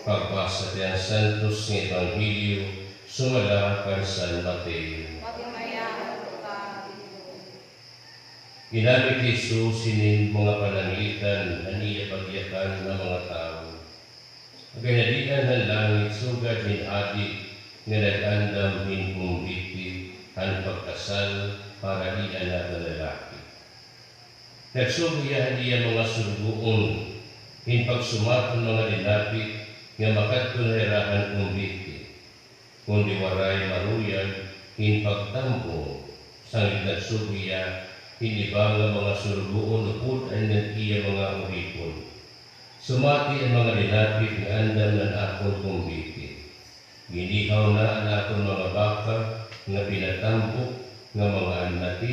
Pagbasa ng Santos ng Ebanghelyo sumala kay San Mateo. Ginamit ni Jesus sinin mga panangitan aniya pagyakan ng mga tao. Ganalian ng langit sugad min adik nga nag-andam min kumbiti ang pagkasal para iyan na lalaki. Nagsugiya niya mga surugoon hin pagsumaton mga dinapit nga makatulerahan kumbiti, kundi waray maruyan hin pagtampo sang nagsugiya hiniba nga mga surugoon upod ay nag-iya mga uripon. Sumati ang mga dinapit nga andam ng akong kumbiti. Ginihaw na ang akong mga baka nga pinatampo nga mga anati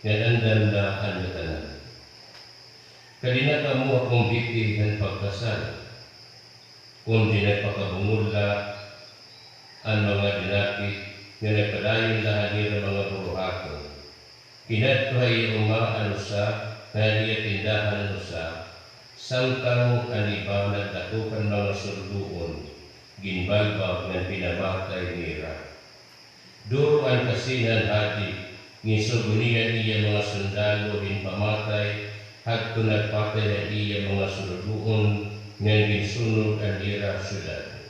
nga andam na ang natanan. Kalina ka mo akong biti ng pagkasal, kundi nagpakabungula ang mga dinapit nga nagpadayon lahat ng mga buruhaton. Kinadtuhay umaano sa nga tindahan ano sa samtang anibaw nagtatukan mga surduon ginbalbag ng pinamatay nira. Duro ang kasinan hati ngisugunian iya mga sundalo din pamatay hagto nagpatay na iya mga surduon nga ginsunod ang nira syudad.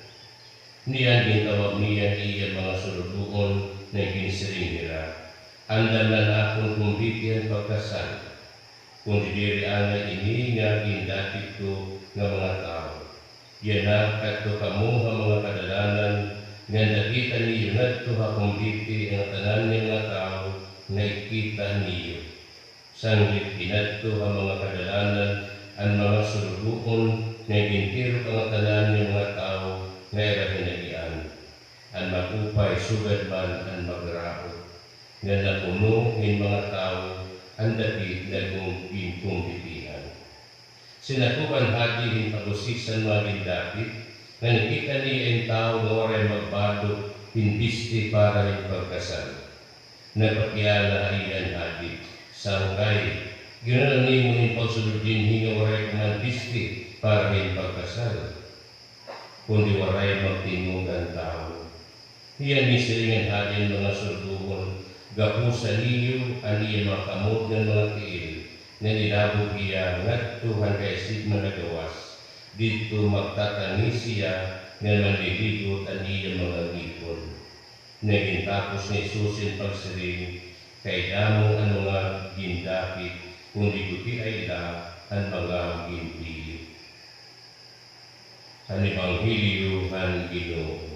Niyan gintawag niya iya mga surduon na ginsiring nira. Andam na akong kumbiti ang pagkasal, kundi diri ana ini nga gindapit ko nga mga tao. Yan na kadto kamo nga mga kadalanan nga nakita niyo ngadto ha kumbiti ang tanan ng mga tao nga ikita niyo. Sanggit kinadto ha mga kadalanan ang mga surugoon nga gintiro ang tanan ng mga tao nga erahinalian. Ang magupay sugad man ang magraot. Nga napuno ng mga tao ang dapit na kumbitihan. Sinatukan hati ng pagusisan mga dapit nga nakita niya ang tao nga waray magbado pinbisti para ng pagkasal. Napakiyala iyan hati sangkay ginoon ni mo ng pagsunod din hinga waray kumanbisti para ng pagkasal. Kundi waray magtingog ang tao. Iyan ni silingan hati ng mga surduhon gapu sa niyo aniya makamot ng mga tiil na nilabog iya ngadto hanggang isip managawas. Dito magtatangis siya nga manliligot aniya mga ngipon. Nagintapos ni Susin pagsiring kay damo ang mga gindapit kundi kuti ay la ang mga gintiyo. Ang Ebanghelyo ng Ginoo.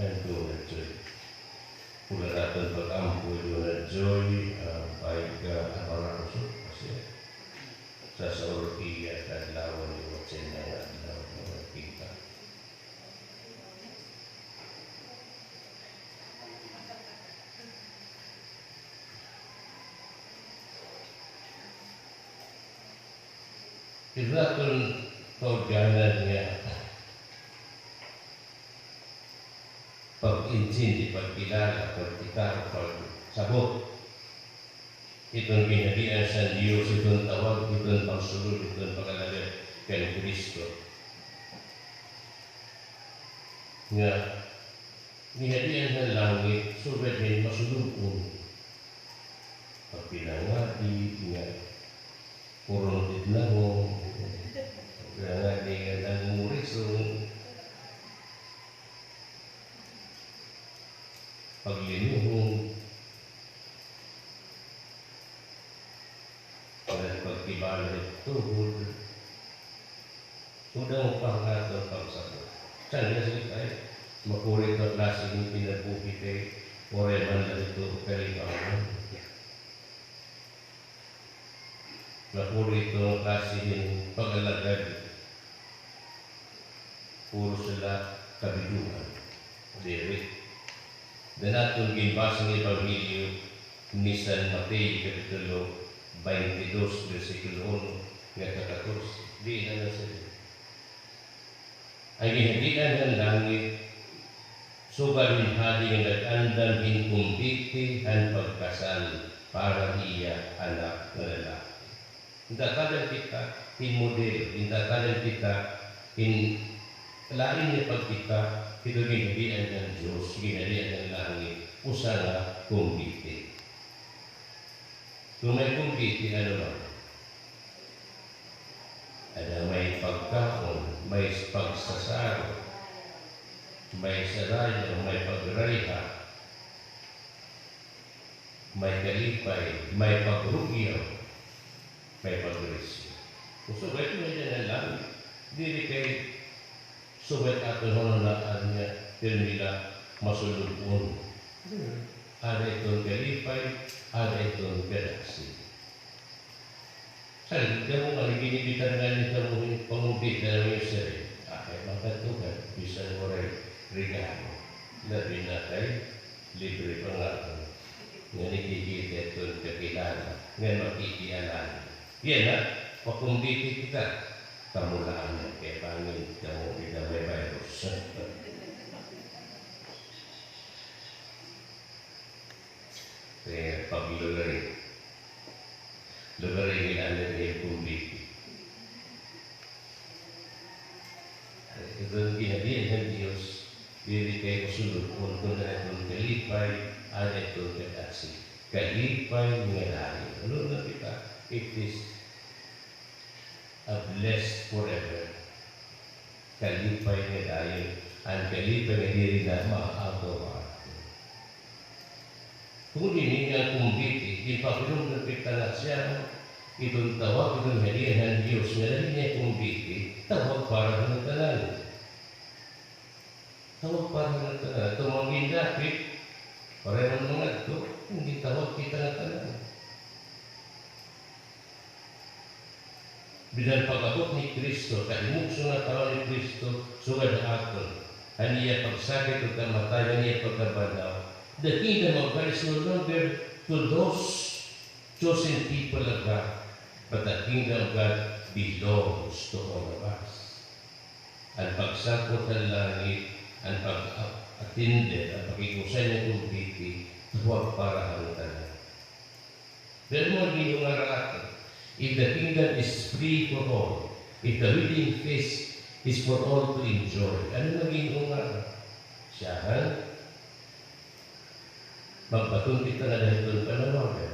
Ando na joy. Kula natin pag-ampo ito na joy, baik para kusok kasi sa saurot iya at lawan yung watsin na lawan mga kita. Iratun pagganan niya pag-intindi, pagkilala, pagkitaro, pagsabot. Itong pinadian sa Diyos, itong tawag, itong pagsulod, itong pagkalagay kay Kristo. Nga, pinadian sa langit, sugat din masulubon. Pagpilangati, nga, purong titnahong, pagpilangati, nga nangungurisong, paglinuhong, pagtibala ng tuhod, udang pangatong pagsabot. Saan na sila tayo? Makulit at lasing yung pinapukit ay oreman na ito kalibangan. Makulit ang lasing yung pag-alagad. Puro sila kabiluhan. Derek. Dan atong ginbasa ng Ebanghelyo ni San Mateo Kapitulo 22, versikulo 1 nga 14. Di na sila. Ang gihadian ng langit, sugal ng hadi nga nag-andam in kumbiti ang pagkasal para iya anak na lalaki. Indakalan kita in modelo, indakalan kita in lain niya pagkita, ito ginadian ng Diyos, ginadian ng langit, usa nga kumbiti. Kung may kumbiti, ano ba? Ada may pagkaon, may pagsasaro, may saraya, may pagrayha, may kalipay, may pagrugyaw, may pagresyo. So, ito na dyan ang langit. Dili kay suwet ato honolaan niya, pero nila masulubon. Ada itong kalipay, ada itong galaksi. Sabi, kamu nga naginibitan nga nito mo yung pangubit na naman yung sarili. Ay, makatugan, bisa mo rin regalo. Labi na kay libre pa nga ito. Nga nakikita itong kakilala, nga makikialan. Yan na, pakumbiti kita. Kamulaan na, kaya pangin kamu kita may virus. Kaya paglularin. Lularin nila yung kumbiti. Ito ang ginadiyan ng Diyos. Dili kayo kasulod kung na itong kalipay, ada itong kataksi. Kalipay nga lalim. Ano na kita? It is a blessed forever. Kalipay nga lalim. Ang kalipay nga diri na maagawa. Kung hindi nga kumbiti, ipapilong kita na siya, itong tawag, itong hadiah ng Diyos, na rin niya kumbiti, tawag para ng tanan. Tawag para ng tanan. Itong mga gindapit, para ng mga ito, hindi tawag kita ng tanan. Bilang pag-abot ni Kristo, kaimukso na tao ni Kristo, sugad na aton. Haniya pagsakit o kamatayan niya pagkabanaw. The kingdom of God is no longer to those chosen people of God, but the kingdom of God belongs to all of us. Ang pagsakot ng langit, ang pag-atinde, ang pakikusan ng kumbiti, huwag para ang tanan. Pero mo hindi yung araatan. If the kingdom is free for all, if the willing face is for all to enjoy, ano naging umara? Siyahan, magpatong kita na dahil doon panawagan.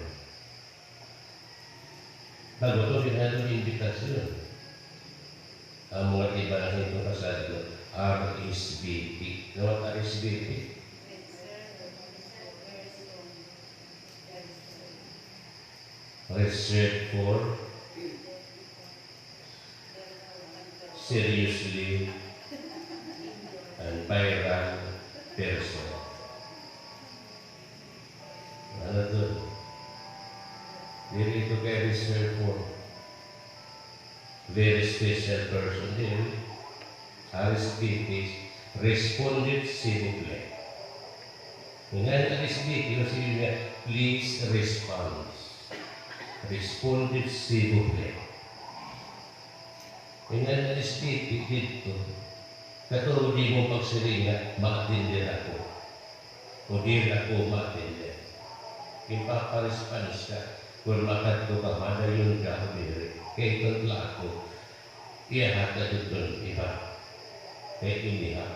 Magpatong kita na doon imbitasyon. Ang mga iba na itong kasal doon, RSVP. Ano ang RSVP? Reserved for seriously and viral person. Ano doon? Dili ito kay reserved for very special person. Dili. RSVP, responded simply. Ngayon RSVP, please respond. Responded simply. Ngayon RSVP dito, katulad di mo pagsiringa, maatindi ako. O di ako maatindi. Ipaparesponse ka, kung makatlo ka, madayon ka ako diri. Kaya itong ako, iyahat na doon, iba. Kaya iniha.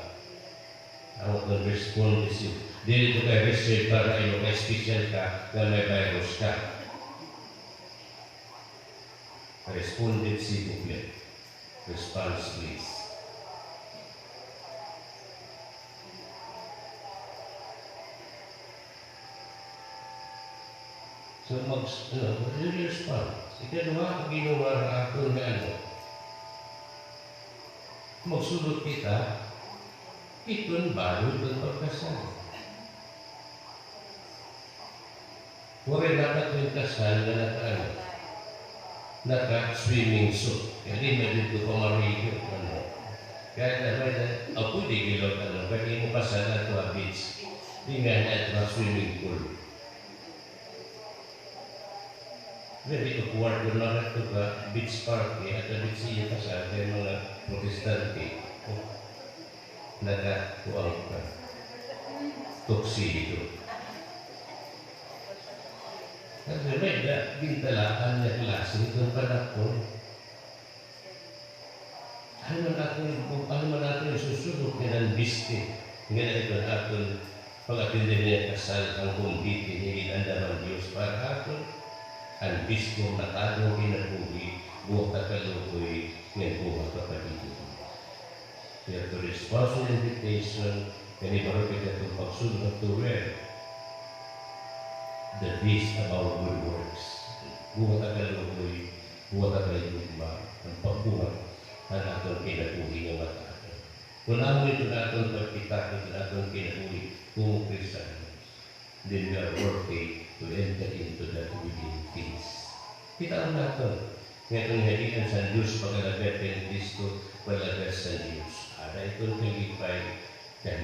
Ako itong respond is yun. Dito ka reserve para iyo, kaya special ka, na may virus ka. Responded simply. Response please. So respond. Ikalawa, ang ginawa na ako na magsulot kita, itong bago itong pagkasal. Kung dapat yung kasal na naka-swimming suit. Hindi na dito pamarigo. Kaya naman, ako di gilot, pwede mo kasal na ito ang beach. Di nga na ito ang swimming pool. Very awkward yung mga ito ka beach party at beach siya kasal kaya mga protestante. Nagkakuang ka. Tuxedo. Kasi may gintalaan niya klase itong panahon. Ano man natin susunod nga ng biste. Nga na ito aton pag-atindi niya kasal ang kumbiti ni Inandaman Diyos para aton ang biste na atong kinabuhi buwag at kalukoy ng buwag kapatid. Kaya to response to invitation kanibaro kita itong pagsunod to wear the beast of our good works. Buwag at kalukoy, buwag at kalukoy ang pagbuhat ang atong kinabuhi ng mata. Kung ako ito atong pagkitakot ng atong kinabuhi kung Kristiyanos, then we are worthy to enter into that within peace. Kita ang natin. Ngayon halikan sa Diyos pagkalagay ng Kristo, palagay sa Diyos. Ada itong kalipay nga